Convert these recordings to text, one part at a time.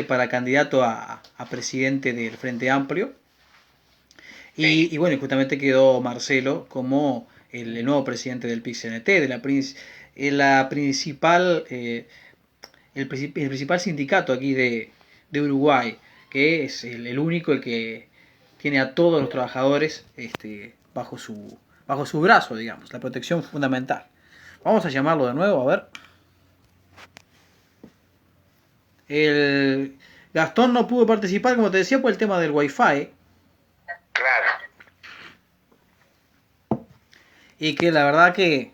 para candidato a presidente del Frente Amplio. Y bueno, justamente quedó Marcelo como el nuevo presidente del PIT-CNT, de la principal, el principal sindicato aquí de Uruguay, que es el único el que tiene a todos los trabajadores bajo su brazo, digamos, la protección fundamental. Vamos a llamarlo de nuevo, a ver. El Gastón no pudo participar, como te decía, por el tema del Wi-Fi. Claro. Y que la verdad que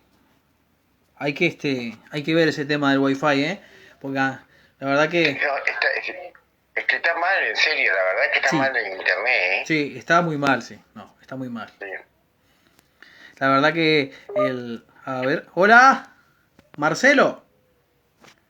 hay que ver ese tema del Wi-Fi, porque la verdad que No, es que está mal, en serio, la verdad es que está sí, mal en internet, sí, está muy mal, sí, no, está muy mal. Sí. La verdad que a ver, hola, Marcelo,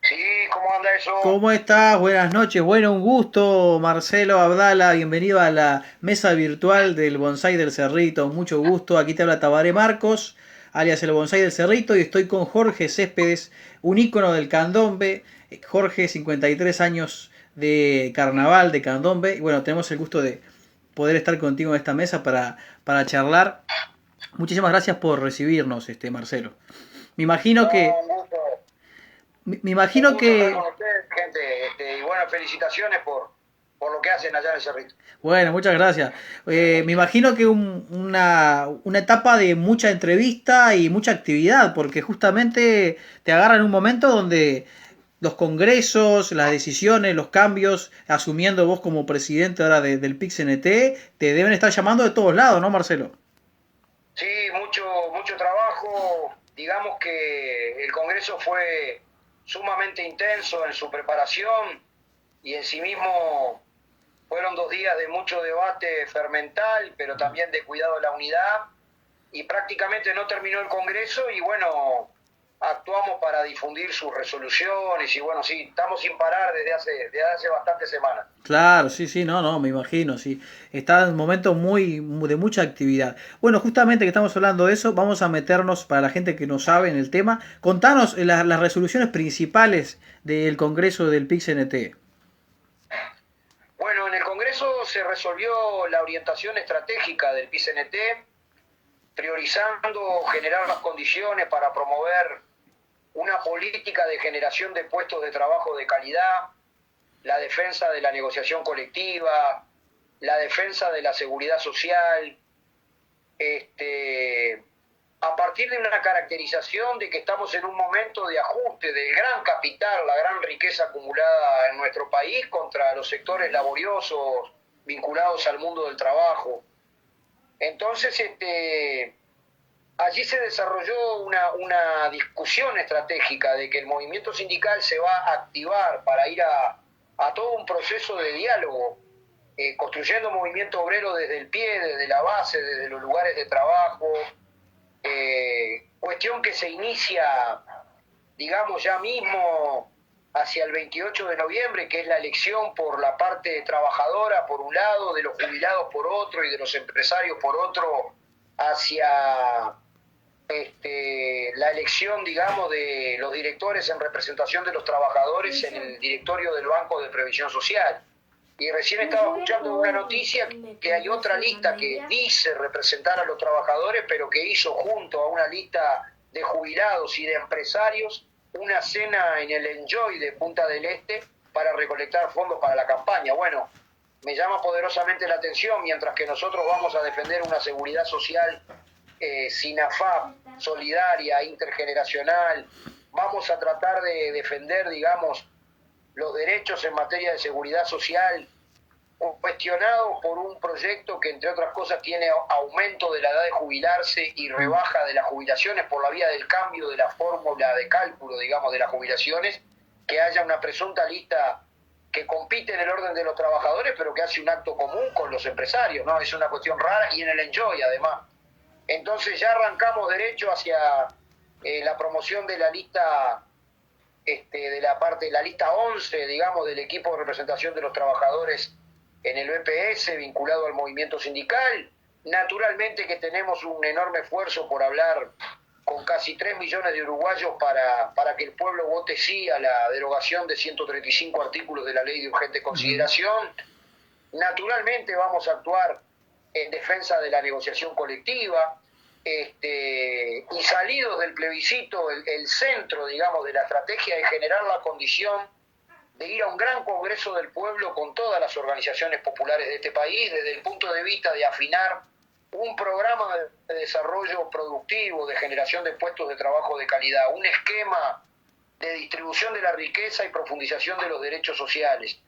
Sí, ¿cómo anda eso? ¿cómo estás? Buenas noches, bueno, un gusto, Marcelo Abdala, bienvenido a la mesa virtual del Bonsai del Cerrito, mucho gusto, aquí te habla Tabaré Marcos, alias el Bonsai del Cerrito, y estoy con Jorge Céspedes, un ícono del candombe, Jorge, 53 años de carnaval de candombe, y bueno, tenemos el gusto de poder estar contigo en esta mesa para charlar. Muchísimas gracias por recibirnos, Marcelo. Me imagino No, que, me un imagino gusto estar que con ustedes, gente, y bueno, felicitaciones por lo que hacen allá en el Cerrito. Bueno, muchas gracias. Me imagino que una etapa de mucha entrevista y mucha actividad, porque justamente te agarra en un momento donde los congresos, las decisiones, los cambios, asumiendo vos como presidente ahora del PIC-CNT, te deben estar llamando de todos lados, ¿no, Marcelo? Sí, mucho trabajo, digamos que el Congreso fue sumamente intenso en su preparación y en sí mismo fueron 2 días de mucho debate fermental, pero también de cuidado de la unidad, y prácticamente no terminó el Congreso y bueno, actuamos para difundir sus resoluciones y bueno, sí, estamos sin parar desde hace bastantes semanas. Claro, sí, sí, no, no, me imagino, sí. Está en un momento de mucha actividad. Bueno, justamente que estamos hablando de eso, vamos a meternos para la gente que no sabe en el tema. Contanos las resoluciones principales del Congreso del PIC-CNT. Bueno, en el Congreso se resolvió la orientación estratégica del PICNT, priorizando generar las condiciones para promover una política de generación de puestos de trabajo de calidad, la defensa de la negociación colectiva, la defensa de la seguridad social, a partir de una caracterización de que estamos en un momento de ajuste del gran capital, la gran riqueza acumulada en nuestro país contra los sectores laboriosos vinculados al mundo del trabajo. Entonces, allí se desarrolló una discusión estratégica de que el movimiento sindical se va a activar para ir a todo un proceso de diálogo, construyendo movimiento obrero desde el pie, desde la base, desde los lugares de trabajo, cuestión que se inicia, digamos, ya mismo hacia el 28 de noviembre, que es la elección por la parte trabajadora, por un lado, de los jubilados por otro y de los empresarios por otro, hacia la elección, digamos, de los directores en representación de los trabajadores en el directorio del Banco de Previsión Social. Y recién estaba escuchando una noticia que hay otra lista que dice representar a los trabajadores, pero que hizo junto a una lista de jubilados y de empresarios una cena en el Enjoy de Punta del Este para recolectar fondos para la campaña. Bueno, me llama poderosamente la atención, mientras que nosotros vamos a defender una seguridad social sin afán, solidaria, intergeneracional, vamos a tratar de defender, digamos, los derechos en materia de seguridad social, cuestionados por un proyecto que, entre otras cosas, tiene aumento de la edad de jubilarse y rebaja de las jubilaciones por la vía del cambio de la fórmula de cálculo, digamos, de las jubilaciones, que haya una presunta lista que compite en el orden de los trabajadores, pero que hace un acto común con los empresarios, ¿no? Es una cuestión rara, y en el Enjoy, además. Entonces ya arrancamos derecho hacia la promoción de la lista de la lista 11, digamos, del equipo de representación de los trabajadores en el BPS vinculado al movimiento sindical. Naturalmente que tenemos un enorme esfuerzo por hablar con casi 3 millones de uruguayos para que el pueblo vote sí a la derogación de 135 artículos de la ley de urgente consideración. Naturalmente vamos a actuar en defensa de la negociación colectiva, y salidos del plebiscito, el centro, digamos, de la estrategia es generar la condición de ir a un gran congreso del pueblo con todas las organizaciones populares de este país, desde el punto de vista de afinar un programa de desarrollo productivo, de generación de puestos de trabajo de calidad, un esquema de distribución de la riqueza y profundización de los derechos sociales,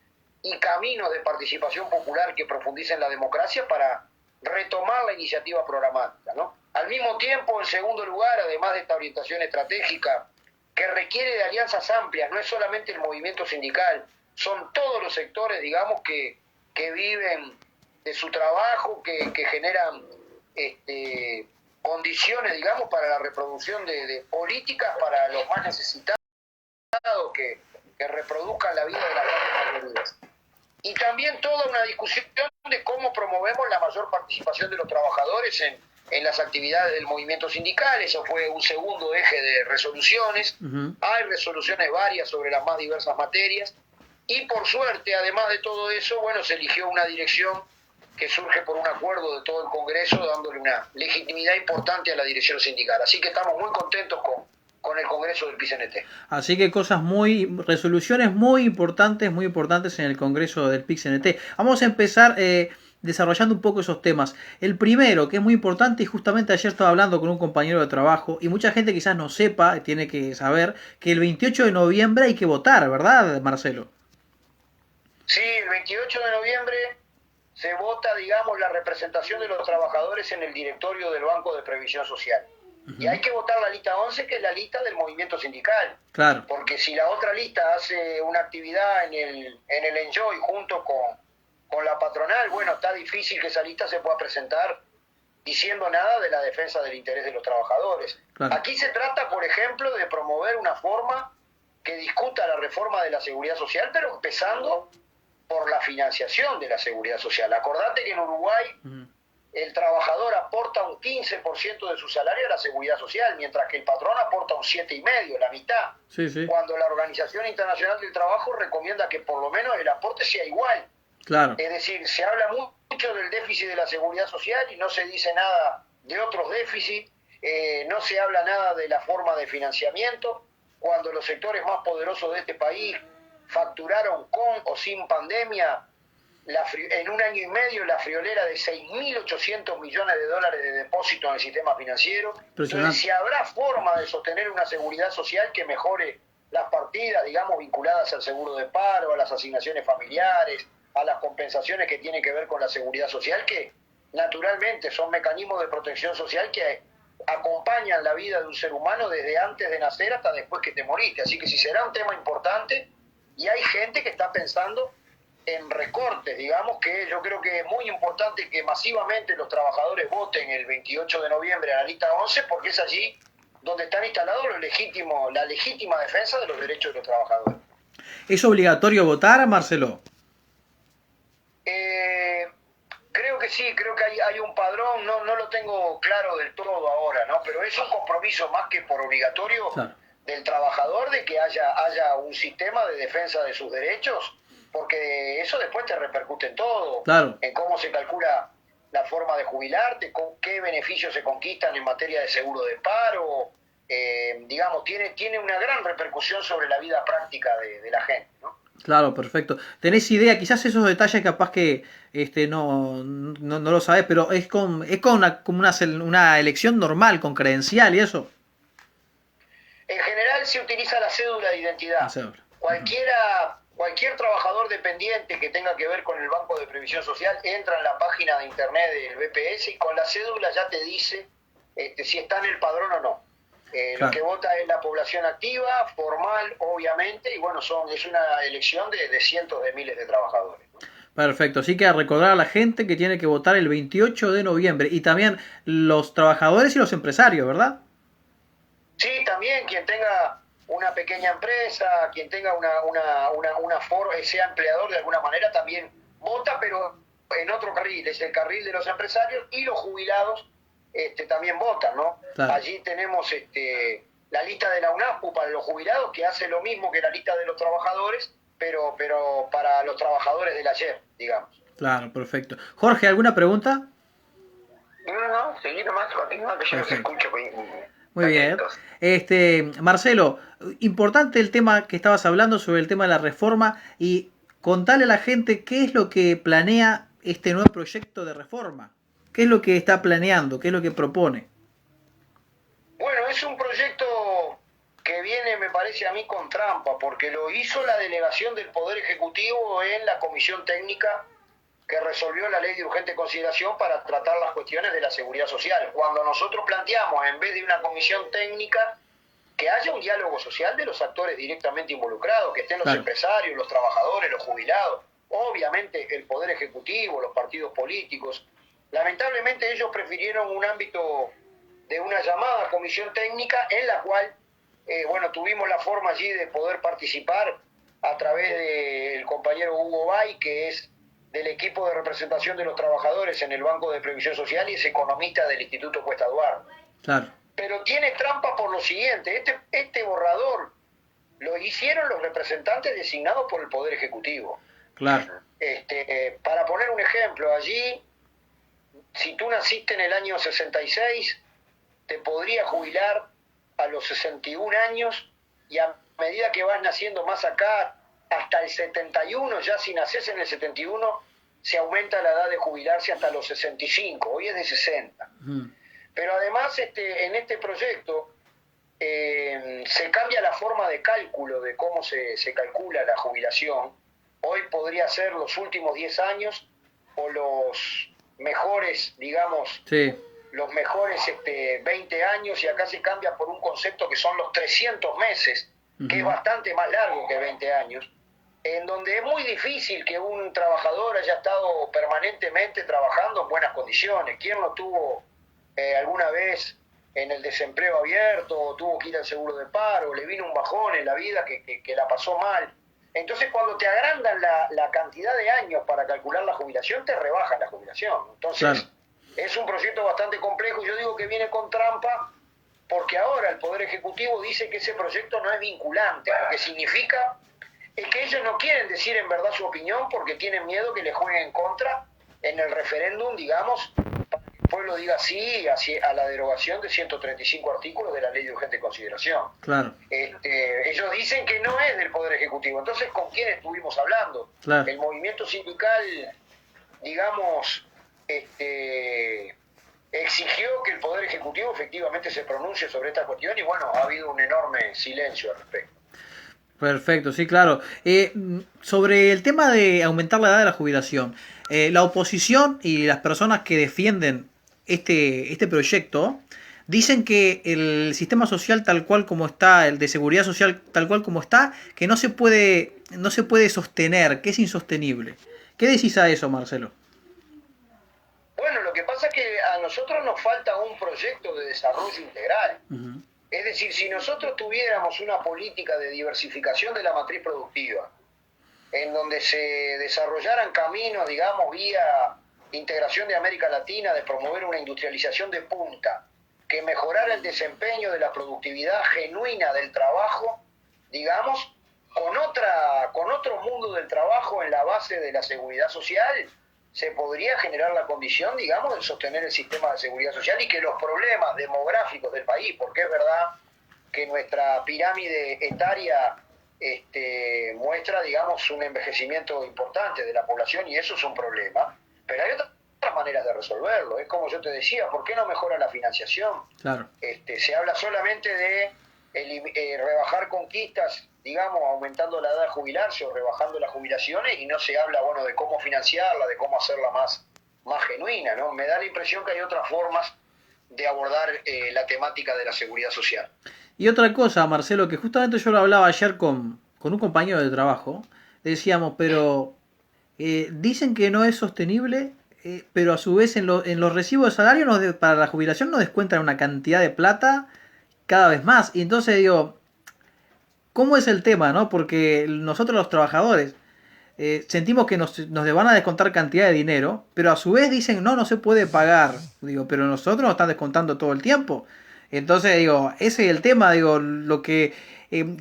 y caminos de participación popular que profundicen la democracia para retomar la iniciativa programática, ¿no? Al mismo tiempo, en segundo lugar, además de esta orientación estratégica, que requiere de alianzas amplias, no es solamente el movimiento sindical, son todos los sectores, digamos, que viven de su trabajo, que generan condiciones, digamos, para la reproducción de políticas para los más necesitados, que reproduzcan la vida de las grandes mayorías. Y también toda una discusión de cómo promovemos la mayor participación de los trabajadores en las actividades del movimiento sindical. Eso fue un segundo eje de resoluciones. Hay resoluciones varias sobre las más diversas materias. Y por suerte, además de todo eso, bueno, se eligió una dirección que surge por un acuerdo de todo el Congreso, dándole una legitimidad importante a la dirección sindical. Así que estamos muy contentos con el Congreso del PICNT. Así que resoluciones muy importantes en el Congreso del PICNT. Vamos a empezar desarrollando un poco esos temas. El primero, que es muy importante, y justamente ayer estaba hablando con un compañero de trabajo, y mucha gente quizás no sepa, tiene que saber, que el 28 de noviembre hay que votar, ¿verdad, Marcelo? Sí, el 28 de noviembre se vota, digamos, la representación de los trabajadores en el directorio del Banco de Previsión Social. Y hay que votar la lista 11, que es la lista del movimiento sindical. Claro. Porque si la otra lista hace una actividad en el Enjoy junto con la patronal, bueno, está difícil que esa lista se pueda presentar diciendo nada de la defensa del interés de los trabajadores. Claro. Aquí se trata, por ejemplo, de promover una forma que discuta la reforma de la seguridad social, pero empezando por la financiación de la seguridad social. Acordate que en Uruguay el trabajador aporta un 15% de su salario a la seguridad social, mientras que el patrón aporta un 7,5%, la mitad. Sí. Cuando la Organización Internacional del Trabajo recomienda que por lo menos el aporte sea igual. Claro. Es decir, se habla mucho del déficit de la seguridad social y no se dice nada de otros déficits, no se habla nada de la forma de financiamiento, cuando los sectores más poderosos de este país facturaron con o sin pandemia en un año y medio la friolera de 6.800 millones de dólares de depósito en el sistema financiero. Entonces, si habrá forma de sostener una seguridad social que mejore las partidas, digamos, vinculadas al seguro de paro, a las asignaciones familiares, a las compensaciones que tienen que ver con la seguridad social, que naturalmente son mecanismos de protección social que acompañan la vida de un ser humano desde antes de nacer hasta después que te moriste. Así que si será un tema importante, y hay gente que está pensando en recortes, digamos, que yo creo que es muy importante que masivamente los trabajadores voten el 28 de noviembre a la lista 11, porque es allí donde están instalados la legítima defensa de los derechos de los trabajadores. ¿Es obligatorio votar, Marcelo? Creo que sí, creo que hay un padrón, no lo tengo claro del todo ahora, ¿no? Pero es un compromiso más que por obligatorio, claro, del trabajador, de que haya un sistema de defensa de sus derechos, porque eso después te repercute en todo, claro, en cómo se calcula la forma de jubilarte, con qué beneficios se conquistan en materia de seguro de paro, digamos, tiene una gran repercusión sobre la vida práctica de la gente, ¿no? Claro, perfecto. ¿Tenés idea? Quizás esos detalles capaz que no lo sabés, pero es como una elección normal, con credencial y eso. En general se utiliza la cédula de identidad. Cualquier trabajador dependiente que tenga que ver con el Banco de Previsión Social entra en la página de internet del BPS y con la cédula ya te dice si está en el padrón o no. Claro. Lo que vota es la población activa, formal, obviamente, y bueno, es una elección de cientos de miles de trabajadores, ¿no? Perfecto, así que a recordar a la gente que tiene que votar el 28 de noviembre, y también los trabajadores y los empresarios, ¿verdad? Sí, también quien tenga una pequeña empresa, quien tenga una forma, sea empleador de alguna manera, también vota, pero en otro carril, es el carril de los empresarios, y los jubilados también votan, ¿no? Claro. Allí tenemos la lista de la UNASPU para los jubilados, que hace lo mismo que la lista de los trabajadores, pero para los trabajadores del ayer, digamos. Claro, perfecto. Jorge, ¿alguna pregunta? No, seguí nomás, continúa, que yo los Perfecto. escucho. Muy bien. Atentos. Marcelo, importante el tema que estabas hablando sobre el tema de la reforma y contale a la gente qué es lo que planea este nuevo proyecto de reforma. ¿Qué es lo que está planeando? ¿Qué es lo que propone? Bueno, es un proyecto que viene, me parece a mí, con trampa, porque lo hizo la delegación del Poder Ejecutivo en la Comisión Técnica que resolvió la ley de urgente consideración para tratar las cuestiones de la seguridad social. Cuando nosotros planteamos, en vez de una comisión técnica, que haya un diálogo social de los actores directamente involucrados, que estén los empresarios, los trabajadores, los jubilados, obviamente el Poder Ejecutivo, los partidos políticos. Lamentablemente ellos prefirieron un ámbito de una llamada comisión técnica en la cual, tuvimos la forma allí de poder participar a través del compañero Hugo Bay, que es del equipo de representación de los trabajadores en el Banco de Previsión Social y es economista del Instituto Cuesta Eduardo. Claro. Pero tiene trampa por lo siguiente, este borrador lo hicieron los representantes designados por el Poder Ejecutivo. Claro. Para poner un ejemplo, allí, si tú naciste en el año 66, te podría jubilar a los 61 años y a medida que vas naciendo más acá, hasta el 71, ya si naces en el 71, se aumenta la edad de jubilarse hasta los 65, hoy es de 60. Pero además en este proyecto se cambia la forma de cálculo de cómo se calcula la jubilación. Hoy podría ser los últimos 10 años o los mejores, digamos, los mejores 20 años, y acá se cambia por un concepto que son los 300 meses, que es bastante más largo que 20 años, en donde es muy difícil que un trabajador haya estado permanentemente trabajando en buenas condiciones. ¿Quién no tuvo alguna vez en el desempleo abierto, o tuvo que ir al seguro de paro, le vino un bajón en la vida que la pasó mal? Entonces, cuando te agrandan la cantidad de años para calcular la jubilación, te rebajan la jubilación. Entonces, es un proyecto bastante complejo, y yo digo que viene con trampa, porque ahora el Poder Ejecutivo dice que ese proyecto no es vinculante, lo que significa es que ellos no quieren decir en verdad su opinión porque tienen miedo que le jueguen en contra en el referéndum, digamos, para que el pueblo diga sí a la derogación de 135 artículos de la ley de urgente consideración. Claro. Ellos dicen que no es del Poder Ejecutivo. Entonces, ¿con quién estuvimos hablando? Claro. El movimiento sindical, digamos, exigió que el Poder Ejecutivo efectivamente se pronuncie sobre esta cuestión, y bueno, ha habido un enorme silencio al respecto. Perfecto, sí, claro. Sobre el tema de aumentar la edad de la jubilación, la oposición y las personas que defienden este proyecto dicen que el sistema social tal cual como está, el de seguridad social tal cual como está, que no se puede sostener, que es insostenible. ¿Qué decís a eso, Marcelo? Bueno, lo que pasa es que a nosotros nos falta un proyecto de desarrollo integral. Es decir, si nosotros tuviéramos una política de diversificación de la matriz productiva, en donde se desarrollaran caminos, digamos, vía integración de América Latina, de promover una industrialización de punta, que mejorara el desempeño de la productividad genuina del trabajo, digamos, con otro mundo del trabajo en la base de la seguridad social, se podría generar la condición, digamos, de sostener el sistema de seguridad social y que los problemas demográficos del país, porque es verdad que nuestra pirámide etaria muestra, digamos, un envejecimiento importante de la población, y eso es un problema, pero hay otras maneras de resolverlo. Es como yo te decía, ¿por qué no mejora la financiación? Claro. Se habla solamente de rebajar conquistas, digamos, aumentando la edad de jubilarse o rebajando las jubilaciones, y no se habla, bueno, de cómo financiarla, de cómo hacerla más genuina, ¿no? Me da la impresión que hay otras formas de abordar la temática de la seguridad social. Y otra cosa, Marcelo, que justamente yo lo hablaba ayer con un compañero de trabajo, le decíamos, pero dicen que no es sostenible, pero a su vez en los recibos de salario para la jubilación nos descuentan una cantidad de plata cada vez más. Y entonces digo, ¿cómo es el tema, no? Porque nosotros los trabajadores sentimos que nos van a descontar cantidad de dinero, pero a su vez dicen, no se puede pagar. Digo, pero nosotros nos están descontando todo el tiempo. Entonces, digo, ese es el tema, digo, lo que,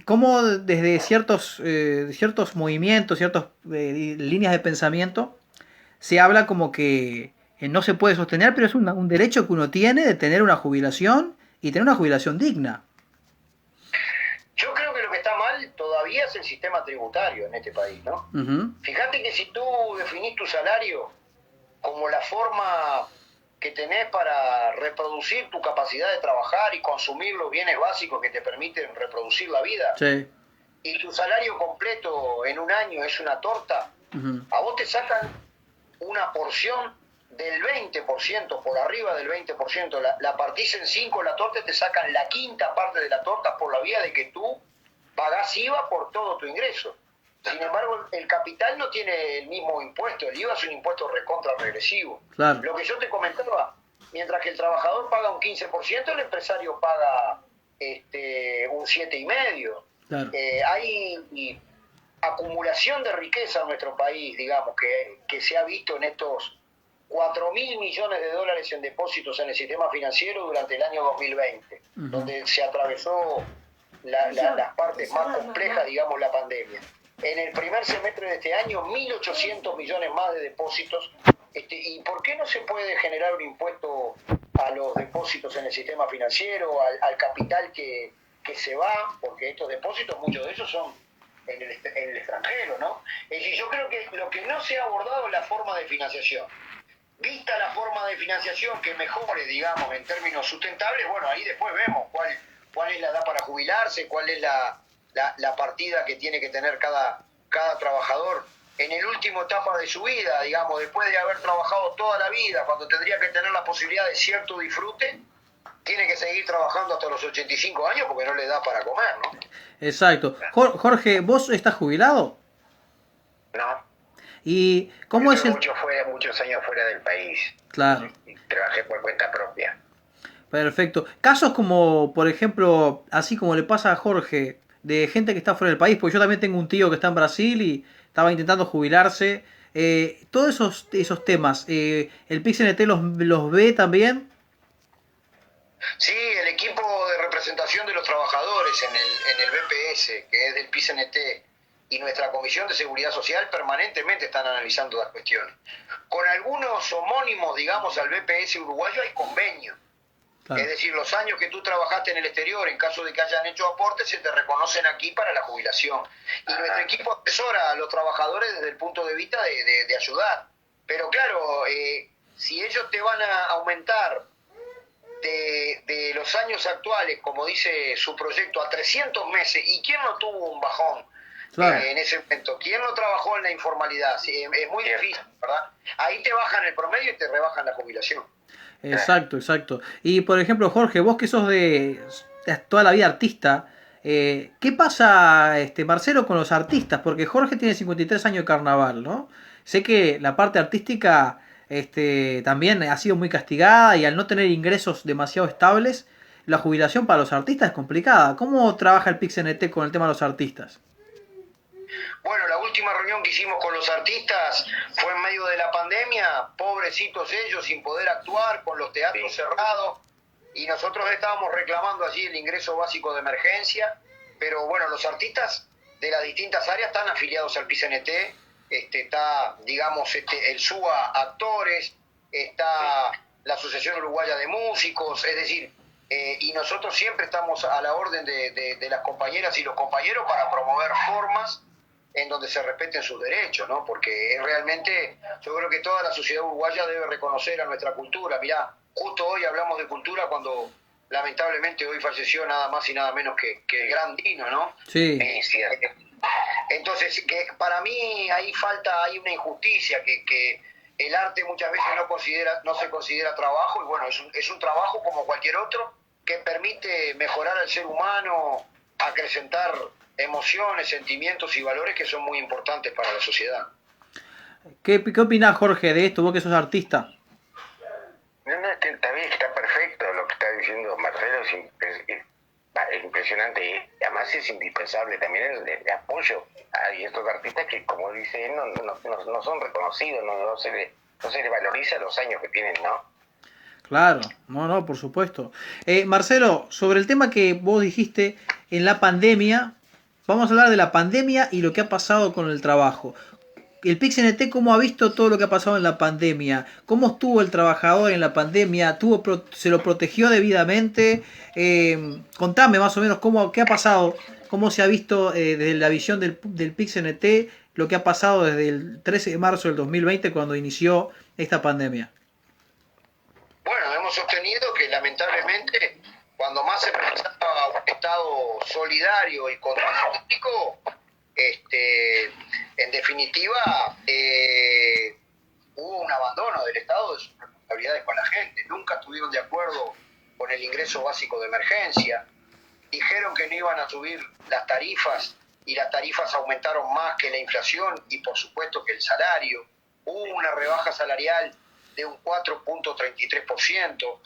cómo desde ciertos movimientos, ciertas líneas de pensamiento, se habla como que no se puede sostener, pero es un derecho que uno tiene de tener una jubilación y tener una jubilación digna. Yo creo que lo que está mal todavía es el sistema tributario en este país, ¿no? Ujú. Fíjate que si tú definís tu salario como la forma que tenés para reproducir tu capacidad de trabajar y consumir los bienes básicos que te permiten reproducir la vida, Sí. y tu salario completo en un año es una torta, Ujú. a vos te sacan una porción del 20%, por arriba del 20%, la partís en 5 la torta y te sacan la quinta parte de la torta por la vía de que tú pagás IVA por todo tu ingreso. Sin embargo, el capital no tiene el mismo impuesto, el IVA es un impuesto recontra regresivo. Claro. Lo que yo te comentaba, mientras que el trabajador paga un 15%, el empresario paga un 7,5%. Claro. Hay acumulación de riqueza en nuestro país, digamos, que se ha visto en estos 4.000 millones de dólares en depósitos en el sistema financiero durante el año 2020, donde se atravesó las partes más complejas, digamos, la pandemia. En el primer semestre de este año, 1.800 millones más de depósitos. ¿Y por qué no se puede generar un impuesto a los depósitos en el sistema financiero, al capital que se va? Porque estos depósitos, muchos de ellos son en el extranjero, ¿no? Es decir, yo creo que lo que no se ha abordado es la forma de financiación. Vista la forma de financiación que mejore, digamos, en términos sustentables, bueno, ahí después vemos cuál es la edad para jubilarse, cuál es la partida que tiene que tener cada trabajador en el último etapa de su vida, digamos, después de haber trabajado toda la vida, cuando tendría que tener la posibilidad de cierto disfrute, tiene que seguir trabajando hasta los 85 años porque no le da para comer, ¿no? Exacto. Jorge, ¿vos estás jubilado? No. ¿Y cómo es el...? Muchos años fuera del país. Claro. Y trabajé por cuenta propia. Perfecto. Casos como, por ejemplo, así como le pasa a Jorge, de gente que está fuera del país, porque yo también tengo un tío que está en Brasil y estaba intentando jubilarse. Todos esos temas, ¿el PIXNT los ve también? Sí, el equipo de representación de los trabajadores en el BPS, que es del PICNT, y nuestra Comisión de Seguridad Social permanentemente están analizando las cuestiones. Con algunos homónimos, digamos, al BPS uruguayo hay convenio. Claro. Es decir, los años que tú trabajaste en el exterior, en caso de que hayan hecho aportes, se te reconocen aquí para la jubilación. Y nuestro equipo asesora a los trabajadores desde el punto de vista de ayudar. Pero claro, si ellos te van a aumentar de los años actuales, como dice su proyecto, a 300 meses, ¿y quién no tuvo un bajón? Claro. En ese momento, ¿quién no trabajó en la informalidad? Sí, es muy difícil, ¿verdad? Ahí te bajan el promedio y te rebajan la jubilación. Exacto, exacto. Y por ejemplo, Jorge, vos que sos de toda la vida artista, ¿qué pasa, Marcelo, con los artistas? Porque Jorge tiene 53 años de carnaval, ¿no? Sé que la parte artística también ha sido muy castigada y al no tener ingresos demasiado estables, la jubilación para los artistas es complicada. ¿Cómo trabaja el PIXNT con el tema de los artistas? Bueno, la última reunión que hicimos con los artistas fue en medio de la pandemia, pobrecitos ellos sin poder actuar, con los teatros cerrados, y nosotros estábamos reclamando allí el ingreso básico de emergencia, pero bueno, los artistas de las distintas áreas están afiliados al PICNT, está, digamos, el SUA Actores, está la Asociación Uruguaya de Músicos, es decir, y nosotros siempre estamos a la orden de las compañeras y los compañeros para promover formas en donde se respeten sus derechos, ¿no? Porque realmente yo creo que toda la sociedad uruguaya debe reconocer a nuestra cultura. Mirá, justo hoy hablamos de cultura cuando lamentablemente hoy falleció nada más y nada menos que el gran Dino, ¿no? Sí. Entonces, que para mí hay una injusticia, que el arte muchas veces no se considera trabajo, y bueno, es un trabajo como cualquier otro que permite mejorar al ser humano, acrecentar emociones, sentimientos y valores que son muy importantes para la sociedad. ¿Qué opinás, Jorge, de esto, vos que sos artista? No, está bien, está perfecto lo que está diciendo Marcelo, es impresionante y además es indispensable también el apoyo a estos artistas que, como dice él, no son reconocidos, no se les valoriza los años que tienen, ¿no? Claro, no, no, por supuesto. Marcelo, sobre el tema que vos dijiste en la pandemia, vamos a hablar de la pandemia y lo que ha pasado con el trabajo. El PIX-NT, ¿cómo ha visto todo lo que ha pasado en la pandemia? ¿Cómo estuvo el trabajador en la pandemia? ¿Se lo protegió debidamente? Contame más o menos qué ha pasado, cómo se ha visto desde la visión del PIX-NT, lo que ha pasado desde el 13 de marzo del 2020 cuando inició esta pandemia. Bueno, hemos sostenido que lamentablemente cuando más se pensaba un Estado solidario y contracíclico, en definitiva, hubo un abandono del Estado de sus responsabilidades con la gente. Nunca estuvieron de acuerdo con el ingreso básico de emergencia. Dijeron que no iban a subir las tarifas y las tarifas aumentaron más que la inflación y por supuesto que el salario. Hubo una rebaja salarial de un 4.33%,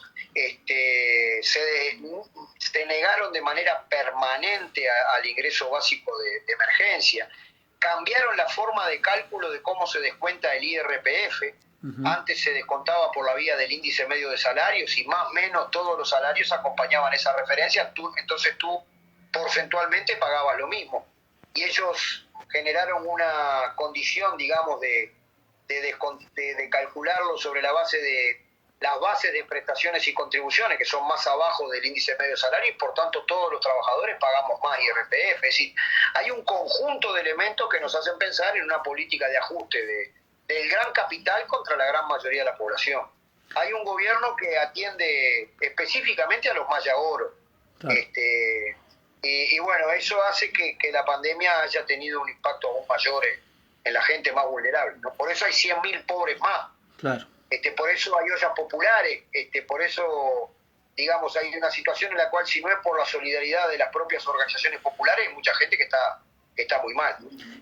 se negaron de manera permanente al ingreso básico de emergencia, cambiaron la forma de cálculo de cómo se descuenta el IRPF. Antes se descontaba por la vía del índice medio de salarios y más o menos todos los salarios acompañaban esa referencia, entonces tú porcentualmente pagabas lo mismo. Y ellos generaron una condición, digamos, de calcularlo sobre la base de las bases de prestaciones y contribuciones, que son más abajo del índice medio de salario, y por tanto todos los trabajadores pagamos más IRPF. Es decir, hay un conjunto de elementos que nos hacen pensar en una política de ajuste del gran capital contra la gran mayoría de la población. Hay un gobierno que atiende específicamente a los mayagoros. Claro. Y bueno, eso hace que la pandemia haya tenido un impacto aún mayor en la gente más vulnerable, ¿no? Por eso hay 100.000 pobres más. Claro. Por eso hay ollas populares, por eso, digamos, hay una situación en la cual si no es por la solidaridad de las propias organizaciones populares, hay mucha gente que está muy mal.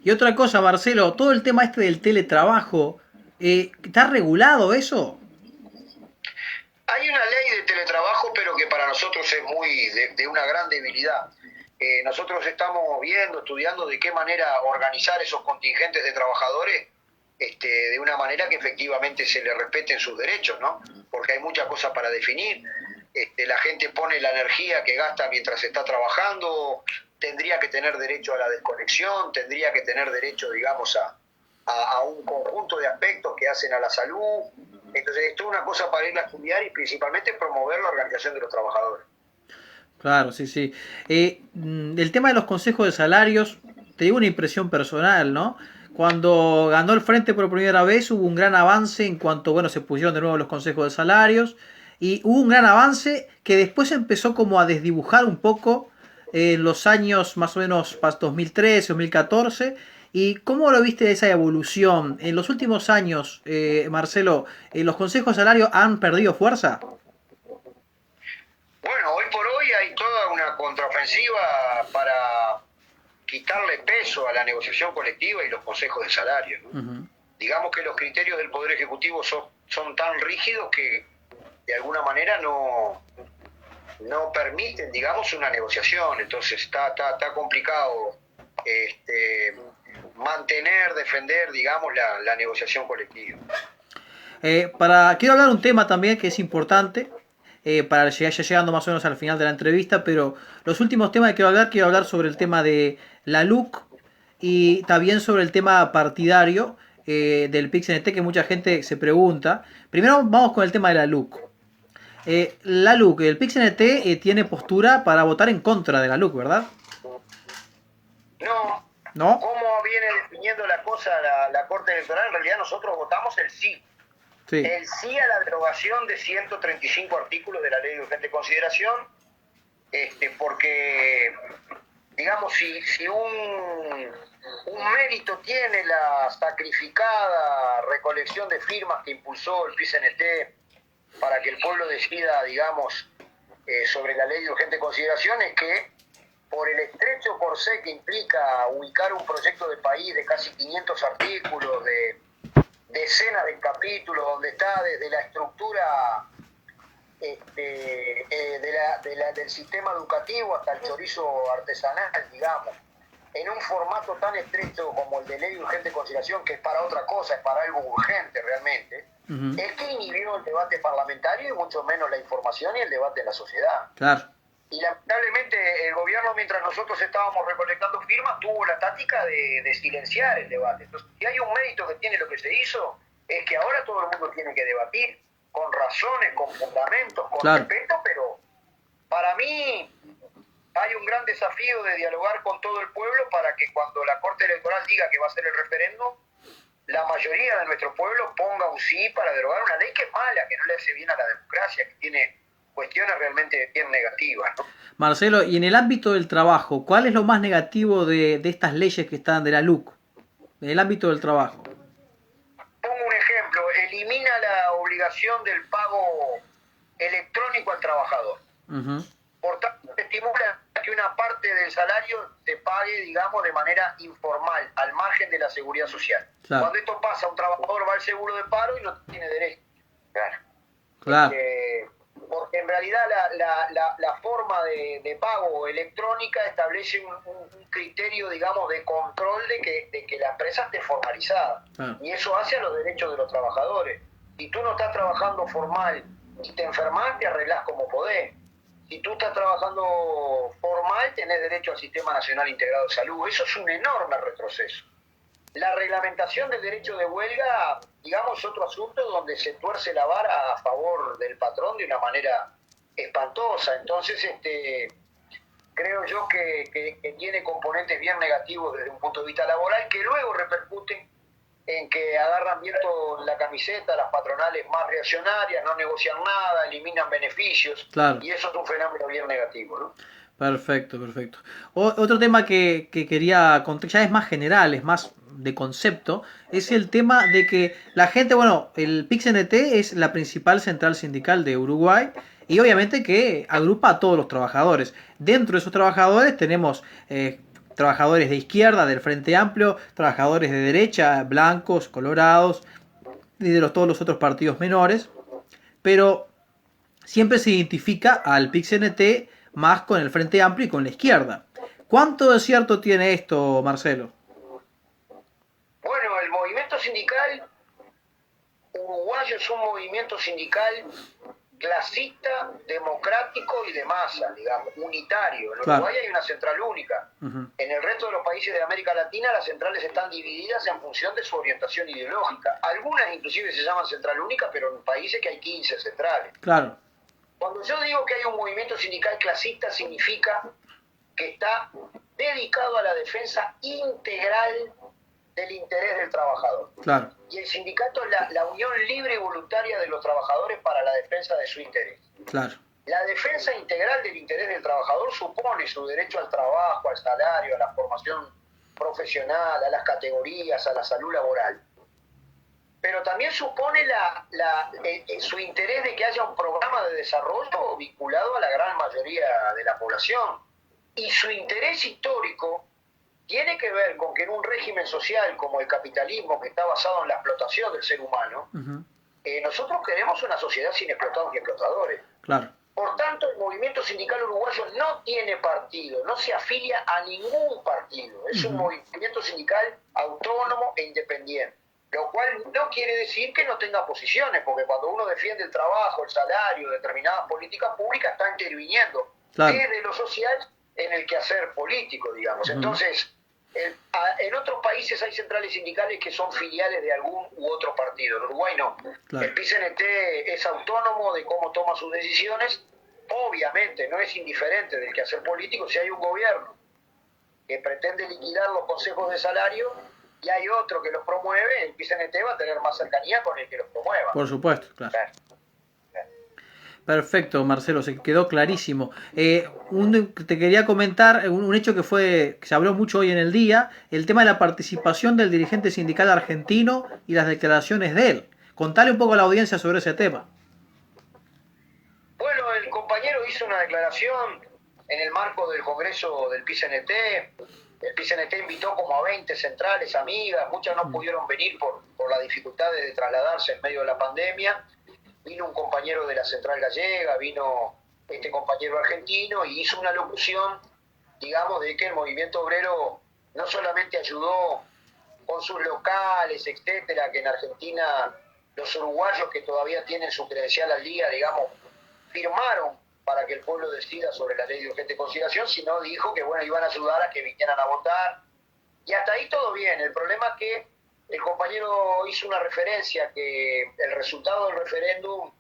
Y otra cosa, Marcelo, todo el tema del teletrabajo, ¿está regulado eso? Hay una ley de teletrabajo, pero que para nosotros es muy de una gran debilidad. Nosotros estamos viendo, estudiando de qué manera organizar esos contingentes de trabajadores de una manera que efectivamente se le respeten sus derechos, ¿no? Porque hay muchas cosas para definir. La gente pone la energía que gasta mientras está trabajando, tendría que tener derecho a la desconexión, tendría que tener derecho, digamos, a un conjunto de aspectos que hacen a la salud. Entonces, esto es una cosa para ir a estudiar y principalmente promover la organización de los trabajadores. Claro, sí, sí. El tema de los consejos de salarios, te digo una impresión personal, ¿no? Cuando ganó el Frente por primera vez hubo un gran avance en cuanto, bueno, se pusieron de nuevo los consejos de salarios y hubo un gran avance que después empezó como a desdibujar un poco en los años más o menos 2013, 2014. ¿Y cómo lo viste esa evolución? En los últimos años, Marcelo, ¿los consejos de salario han perdido fuerza? Bueno, hoy por hoy hay toda una contraofensiva para quitarle peso a la negociación colectiva y los consejos de salario, ¿no? Uh-huh. Digamos que los criterios del Poder Ejecutivo son tan rígidos que de alguna manera no permiten, digamos, una negociación. Entonces está complicado mantener, defender, digamos, la negociación colectiva. Quiero hablar de un tema también que es importante, para ya llegando más o menos al final de la entrevista, pero los últimos temas que quiero hablar sobre el tema de la LUC y también sobre el tema partidario del PIX-NT, que mucha gente se pregunta. Primero vamos con el tema de la LUC. La LUC, el PIX-NT tiene postura para votar en contra de la LUC, ¿verdad? No. ¿Cómo viene definiendo la cosa la Corte Electoral? En realidad nosotros votamos el sí. Sí. El sí a la derogación de 135 artículos de la Ley de Urgente Consideración, porque, digamos, si un mérito tiene la sacrificada recolección de firmas que impulsó el PIX-NT para que el pueblo decida, digamos, sobre la Ley de Urgente Consideración, es que por el estrecho corsé que implica ubicar un proyecto de país de casi 500 artículos, de decenas de capítulos, donde está desde la estructura del sistema educativo hasta el chorizo artesanal, digamos, en un formato tan estrecho como el de ley de urgente consideración, que es para otra cosa, es para algo urgente realmente, es que inhibió el debate parlamentario y mucho menos la información y el debate en la sociedad. Claro. Y lamentablemente el gobierno, mientras nosotros estábamos recolectando firmas, tuvo la táctica de silenciar el debate. Entonces, si hay un mérito que tiene lo que se hizo, es que ahora todo el mundo tiene que debatir con razones, con fundamentos, con respeto, pero para mí hay un gran desafío de dialogar con todo el pueblo para que cuando la Corte Electoral diga que va a ser el referéndum, la mayoría de nuestro pueblo ponga un sí para derogar una ley que es mala, que no le hace bien a la democracia, que tiene cuestiones realmente bien negativas, ¿no? Marcelo, y en el ámbito del trabajo, ¿cuál es lo más negativo de estas leyes que están de la LUC? En el ámbito del trabajo. Pongo un ejemplo, elimina la obligación del pago electrónico al trabajador. Por tanto, estimula que una parte del salario se pague, digamos, de manera informal, al margen de la seguridad social. Claro. Cuando esto pasa, un trabajador va al seguro de paro y no tiene derecho. Claro. Porque en realidad la forma de pago electrónica establece un criterio, digamos, de control de que la empresa esté formalizada. Y eso hace a los derechos de los trabajadores. Si tú no estás trabajando formal y te enfermas, te arreglás como podés. Si tú estás trabajando formal, tenés derecho al Sistema Nacional Integrado de Salud. Eso es un enorme retroceso. La reglamentación del derecho de huelga, digamos, es otro asunto donde se tuerce la vara a favor del patrón de una manera espantosa. Entonces, creo yo que tiene componentes bien negativos desde un punto de vista laboral que luego repercuten en que agarran viento en la camiseta las patronales más reaccionarias, no negocian nada, eliminan beneficios, claro. Y eso es un fenómeno bien negativo, ¿no? Perfecto. Otro tema que quería contar, ya es más general, es más de concepto, es el tema de que la gente, bueno, el PIC-CNT es la principal central sindical de Uruguay y obviamente que agrupa a todos los trabajadores. Dentro de esos trabajadores tenemos trabajadores de izquierda, del Frente Amplio, trabajadores de derecha, blancos, colorados, y de todos los otros partidos menores, pero siempre se identifica al PIC-CNT más con el Frente Amplio y con la izquierda. ¿Cuánto de cierto tiene esto, Marcelo? Bueno, el movimiento sindical uruguayo es un movimiento sindical clasista, democrático y de masa, digamos, unitario. En Uruguay hay una central única. En el resto de los países de América Latina las centrales están divididas en función de su orientación ideológica. Algunas inclusive se llaman central única, pero en países que hay 15 centrales. Claro. Cuando yo digo que hay un movimiento sindical clasista, significa que está dedicado a la defensa integral del interés del trabajador. Claro. Y el sindicato es la unión libre y voluntaria de los trabajadores para la defensa de su interés. Claro. La defensa integral del interés del trabajador supone su derecho al trabajo, al salario, a la formación profesional, a las categorías, a la salud laboral. Pero también supone su interés de que haya un programa de desarrollo vinculado a la gran mayoría de la población. Y su interés histórico tiene que ver con que en un régimen social como el capitalismo, que está basado en la explotación del ser humano, nosotros queremos una sociedad sin explotados ni explotadores. Claro. Por tanto, el movimiento sindical uruguayo no tiene partido, no se afilia a ningún partido. Es un movimiento sindical autónomo e independiente. Lo cual no quiere decir que no tenga posiciones, porque cuando uno defiende el trabajo, el salario, determinadas políticas públicas, está interviniendo desde lo social en el quehacer político, digamos. Entonces, en otros países hay centrales sindicales que son filiales de algún u otro partido. En Uruguay no. Claro. El PIC-CNT es autónomo de cómo toma sus decisiones. Obviamente no es indiferente del quehacer político. Si hay un gobierno que pretende liquidar los consejos de salario y hay otro que los promueve, el PIC-CNT va a tener más cercanía con el que los promueva. Por supuesto, claro. Perfecto, Marcelo, se quedó clarísimo. Te quería comentar un hecho que se habló mucho hoy en el día, el tema de la participación del dirigente sindical argentino y las declaraciones de él. Contale un poco a la audiencia sobre ese tema. Bueno, el compañero hizo una declaración en el marco del Congreso del PIC-CNT. El PIC-CNT invitó como a 20 centrales, amigas, muchas no pudieron venir por la dificultad de trasladarse en medio de la pandemia. Vino un compañero de la central gallega, vino este compañero argentino y hizo una locución, digamos, de que el movimiento obrero no solamente ayudó con sus locales, etcétera, que en Argentina los uruguayos que todavía tienen su credencial al día, digamos, firmaron para que el pueblo decida sobre la ley de urgente consideración, sino dijo que bueno, iban a ayudar a que vinieran a votar. Y hasta ahí todo bien. El problema es que el compañero hizo una referencia que el resultado del referéndum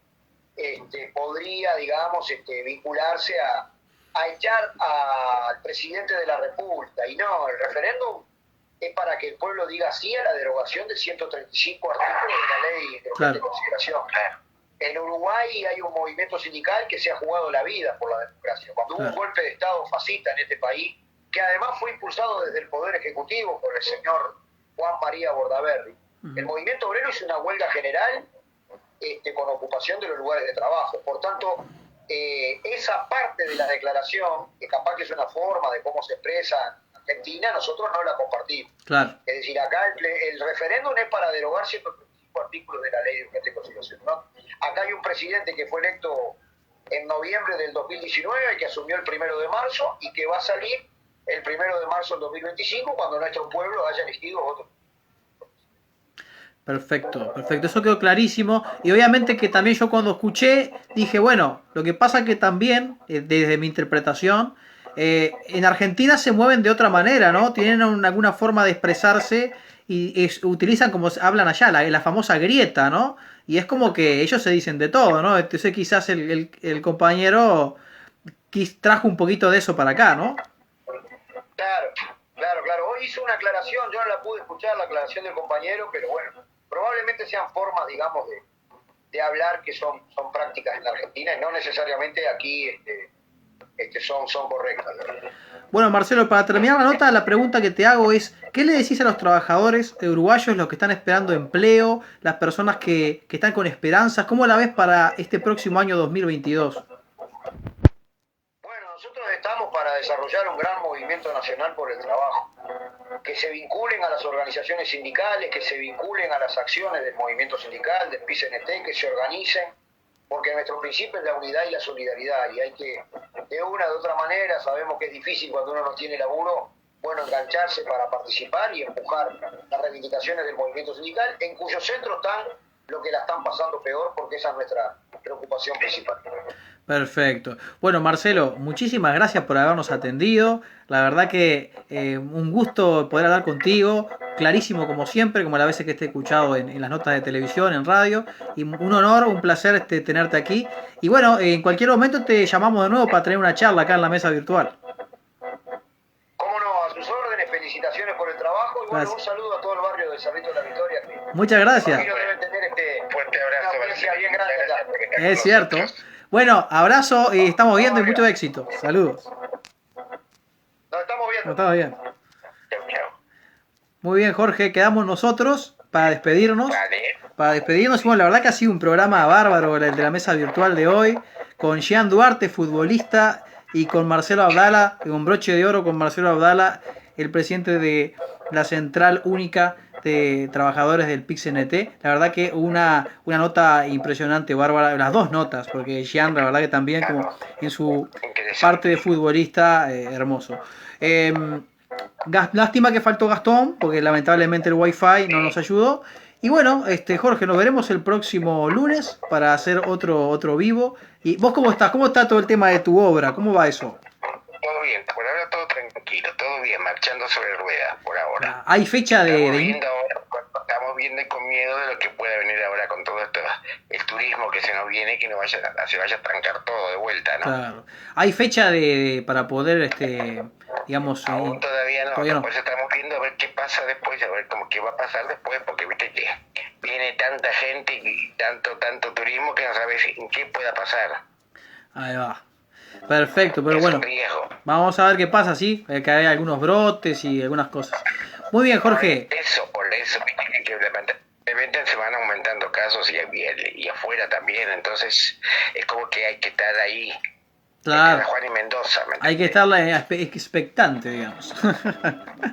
podría, digamos, vincularse a echar al presidente de la República. Y no, el referéndum es para que el pueblo diga sí a la derogación de 135 artículos de la ley de urgente consideración. En Uruguay hay un movimiento sindical que se ha jugado la vida por la democracia. Cuando hubo un golpe de Estado fascista en este país, que además fue impulsado desde el Poder Ejecutivo por el señor Juan María Bordaberry, el movimiento obrero hizo una huelga general con ocupación de los lugares de trabajo. Por tanto, esa parte de la declaración, que capaz que es una forma de cómo se expresa en Argentina, nosotros no la compartimos. Claro. Es decir, acá el referéndum es para derogar 135 artículos de la ley de urgente consideración, ¿no? Acá hay un presidente que fue electo en noviembre del 2019, que asumió el 1 de marzo y que va a salir el 1 de marzo del 2025 cuando nuestro pueblo haya elegido otro. Perfecto, perfecto. Eso quedó clarísimo. Y obviamente que también yo cuando escuché dije, bueno, lo que pasa que también, desde mi interpretación, en Argentina se mueven de otra manera, ¿no? Tienen alguna forma de expresarse y utilizan como hablan allá, la famosa grieta, ¿no? Y es como que ellos se dicen de todo, ¿no? Entonces quizás el compañero trajo un poquito de eso para acá, ¿no? Claro. Hoy hizo una aclaración, yo no la pude escuchar, la aclaración del compañero, pero bueno, probablemente sean formas, digamos, de hablar que son prácticas en Argentina y no necesariamente aquí son correctas, ¿no? Bueno, Marcelo, para terminar la nota, la pregunta que te hago es, ¿qué le decís a los trabajadores uruguayos, los que están esperando empleo, las personas que están con esperanzas? ¿Cómo la ves para este próximo año 2022? Bueno, nosotros estamos para desarrollar un gran movimiento nacional por el trabajo, que se vinculen a las organizaciones sindicales, que se vinculen a las acciones del movimiento sindical, del PICNT, que se organicen, porque nuestro principio es la unidad y la solidaridad, y hay que, de una u otra manera, sabemos que es difícil cuando uno no tiene laburo, bueno, engancharse para participar y empujar las reivindicaciones del movimiento sindical, en cuyo centro están los que la están pasando peor, porque esa es nuestra preocupación principal. Perfecto. Bueno, Marcelo, muchísimas gracias por habernos atendido. La verdad que un gusto poder hablar contigo, clarísimo como siempre, como las veces que te he escuchado en las notas de televisión, en radio, y un honor, un placer tenerte aquí. Y bueno, en cualquier momento te llamamos de nuevo para tener una charla acá en la mesa virtual. Cómo no, a sus órdenes, felicitaciones por el trabajo y bueno, un saludo a todo el barrio de Cerrito de la Victoria. Muchas gracias. Deben tener fuerte abrazo, bien grande acá. Es cierto. Bueno, abrazo y estamos viendo y mucho éxito. Saludos. Nos estamos viendo. Nos estamos viendo. Muy bien, Jorge, quedamos nosotros para despedirnos. Y bueno, la verdad que ha sido un programa bárbaro el de la mesa virtual de hoy, con Jean Duarte, futbolista, y con Marcelo Abdala, con broche de oro con Marcelo Abdala, el presidente de la Central Única de Trabajadores del PICNT. La verdad que una nota impresionante, bárbara, las dos notas, porque Jean, la verdad que también como en su parte de futbolista, hermoso. Lástima que faltó Gastón, porque lamentablemente el Wi-Fi no nos ayudó. Y bueno, Jorge, nos veremos el próximo lunes para hacer otro vivo. ¿Y vos cómo estás? ¿Cómo está todo el tema de tu obra? ¿Cómo va eso? Todo bien, por ahora todo tranquilo, todo bien, marchando sobre ruedas por ahora. ¿Hay fecha Estamos viendo con miedo de lo que pueda venir ahora con todo esto, el turismo que se nos viene, que no se vaya a trancar todo de vuelta, ¿no? Claro. ¿Hay fecha para poder, digamos... Aún todavía no, pues estamos viendo a ver qué pasa después, a ver qué va a pasar después, porque viste que viene tanta gente y tanto turismo que no sabes en qué pueda pasar. Ahí va. Perfecto, pero es bueno, un riesgo. Vamos a ver qué pasa, sí, que hay algunos brotes y algunas cosas. Muy bien, Jorge. Por eso, que de repente se van aumentando casos y afuera también, entonces es como que hay que estar ahí. Claro. Juan y Mendoza. Hay que estar expectante, digamos.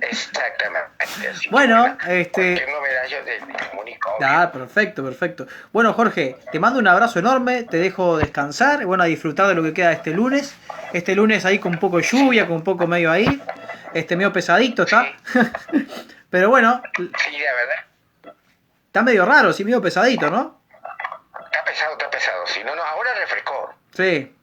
Exactamente. Así bueno, cualquier novedad yo te comunico. Perfecto. Bueno, Jorge, te mando un abrazo enorme, te dejo descansar, bueno, a disfrutar de lo que queda este lunes. Este lunes ahí con un poco de lluvia, con un poco medio ahí. medio pesadito, ¿está? Pero bueno, Sí, la verdad. está medio raro, sí, medio pesadito, ¿no? Está pesado. Si no, ahora refrescó. Sí.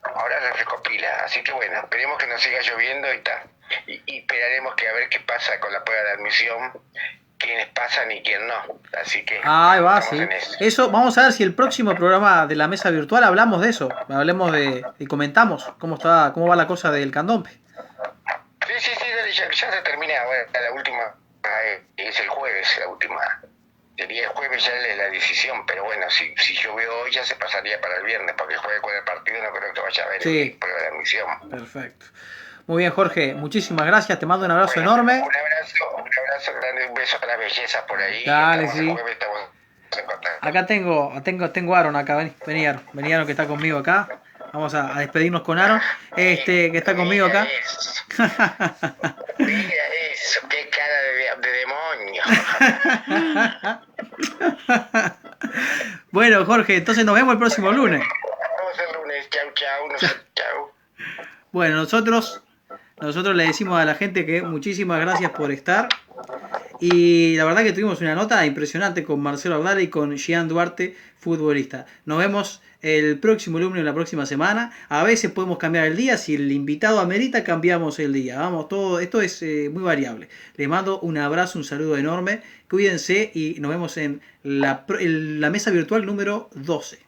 Ahora refrescó pila. Así que bueno, esperemos que no siga lloviendo y tal. Y esperaremos que a ver qué pasa con la prueba de admisión, quiénes pasan y quién no. Así que Ahí va, estamos sí. en eso. Eso, vamos a ver si el próximo programa de la mesa virtual hablamos de eso. Hablemos y comentamos cómo va la cosa del candombe. Sí, dale, ya se termina. Bueno, la última es el jueves, la última. Sería el jueves ya la decisión, pero bueno, si llovió hoy ya se pasaría para el viernes, porque el jueves con el partido no creo que vaya a haber Sí. prueba de admisión. Perfecto. Muy bien, Jorge. Muchísimas gracias. Te mando un abrazo Bueno, enorme. Un abrazo grande, un beso a las bellezas por ahí. Dale, Estamos sí. el jueves, estamos en contacto. Acá tengo a Aaron acá. Vení Aaron que está conmigo acá. Vamos a despedirnos con Aaron. Que está conmigo acá. Mira eso, qué cara de demonio. Bueno, Jorge, entonces nos vemos el próximo lunes. Vamos el lunes, chau. Bueno, nosotros le decimos a la gente que muchísimas gracias por estar. Y la verdad que tuvimos una nota impresionante con Marcelo Abdala y con Gian Duarte, futbolista. Nos vemos el próximo lunes, la próxima semana. A veces podemos cambiar el día. Si el invitado amerita, cambiamos el día. Esto es muy variable. Les mando un abrazo, un saludo enorme. Cuídense y nos vemos en la mesa virtual número 12.